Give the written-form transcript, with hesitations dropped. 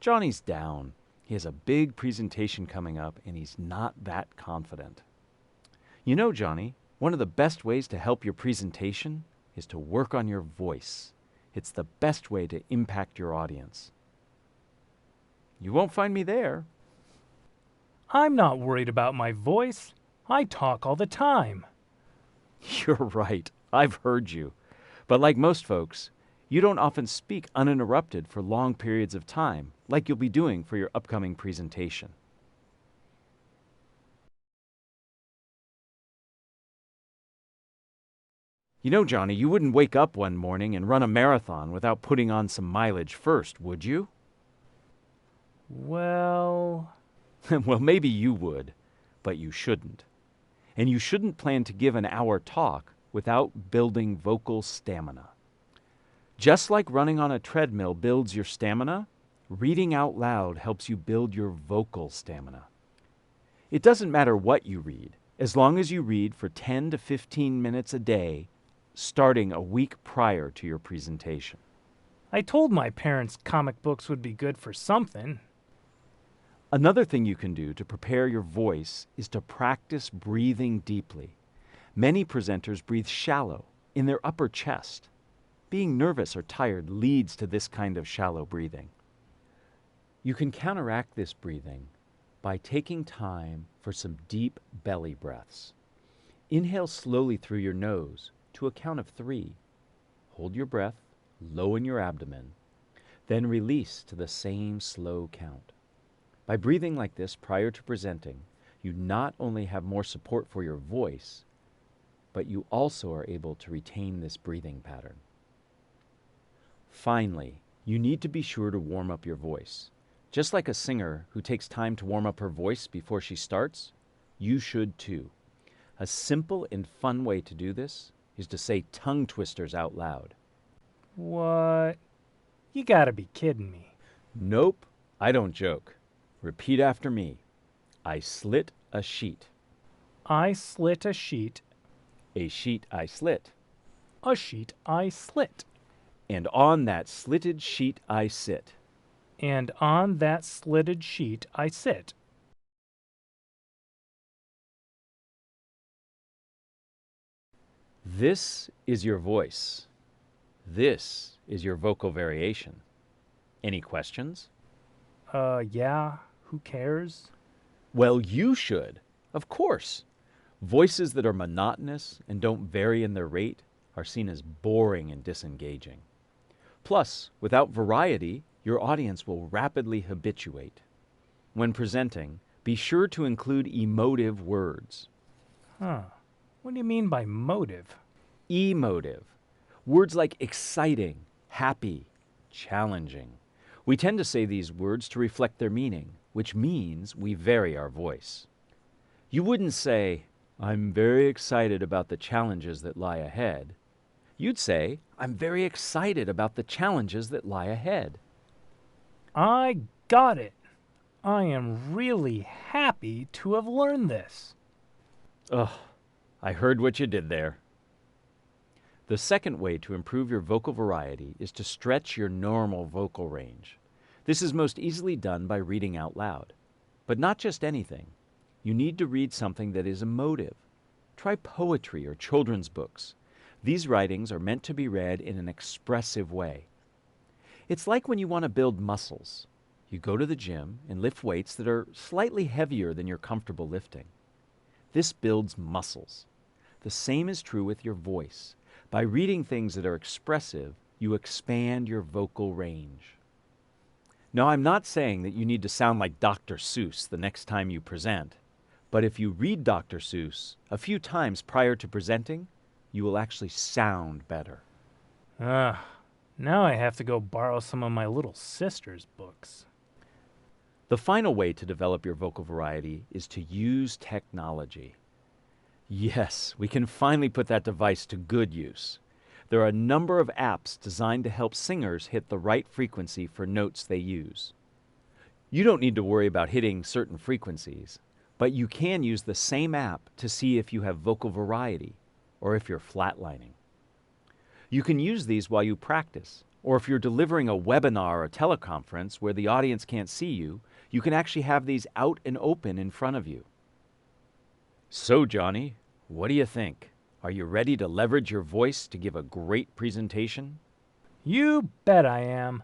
Johnny's down. He has a big presentation coming up, and he's not that confident. You know, Johnny, one of the best ways to help your presentation is to work on your voice. It's the best way to impact your audience. You won't find me there. I'm not worried about my voice. I talk all the time. You're right. I've heard you. But like most folks, you don't often speak uninterrupted for long periods of time, like you'll be doing for your upcoming presentation. You know, Johnny, you wouldn't wake up one morning and run a marathon without putting on some mileage first, would you? Well, Well, maybe you would, but you shouldn't. And you shouldn't plan to give an hour talk without building vocal stamina. Just like running on a treadmill builds your stamina, reading out loud helps you build your vocal stamina. It doesn't matter what you read, as long as you read for 10 to 15 minutes a day, starting a week prior to your presentation. I told my parents comic books would be good for something. Another thing you can do to prepare your voice is to practice breathing deeply. Many presenters breathe shallow in their upper chest. Being nervous or tired leads to this kind of shallow breathing. You can counteract this breathing by taking time for some deep belly breaths. Inhale slowly through your nose to a count of 3. Hold your breath low in your abdomen, then release to the same slow count. By breathing like this prior to presenting, you not only have more support for your voice, but you also are able to retain this breathing pattern. Finally, you need to be sure to warm up your voice. Just like a singer who takes time to warm up her voice before she starts, you should too. A simple and fun way to do this is to say tongue twisters out loud. What? You gotta be kidding me. Nope, I don't joke. Repeat after me. I slit a sheet. I slit a sheet. A sheet I slit. A sheet I slit. And on that slitted sheet I sit. And on that slitted sheet I sit. This is your voice. This is your vocal variation. Any questions? Yeah, who cares? Well, you should. Of course. Voices that are monotonous and don't vary in their rate are seen as boring and disengaging. Plus, without variety, your audience will rapidly habituate. When presenting, be sure to include emotive words. Huh. What do you mean by motive? Emotive. Words like exciting, happy, challenging. We tend to say these words to reflect their meaning, which means we vary our voice. You wouldn't say, I'm very excited about the challenges that lie ahead. You'd say, I'm very excited about the challenges that lie ahead. I got it. I am really happy to have learned this. Ugh, I heard what you did there. The second way to improve your vocal variety is to stretch your normal vocal range. This is most easily done by reading out loud. But not just anything. You need to read something that is emotive. Try poetry or children's books. These writings are meant to be read in an expressive way. It's like when you want to build muscles. You go to the gym and lift weights that are slightly heavier than you're comfortable lifting. This builds muscles. The same is true with your voice. By reading things that are expressive, you expand your vocal range. Now, I'm not saying that you need to sound like Dr. Seuss the next time you present, but if you read Dr. Seuss a few times prior to presenting, you will actually sound better. Now I have to go borrow some of my little sister's books. The final way to develop your vocal variety is to use technology. Yes, we can finally put that device to good use. There are a number of apps designed to help singers hit the right frequency for notes they use. You don't need to worry about hitting certain frequencies, but you can use the same app to see if you have vocal variety or if you're flatlining. You can use these while you practice Or if you're delivering a webinar or teleconference where the audience can't see you, you can actually have these out and open in front of you. So, Johnny, what do you think? Are you ready to leverage your voice to give a great presentation? You bet I am.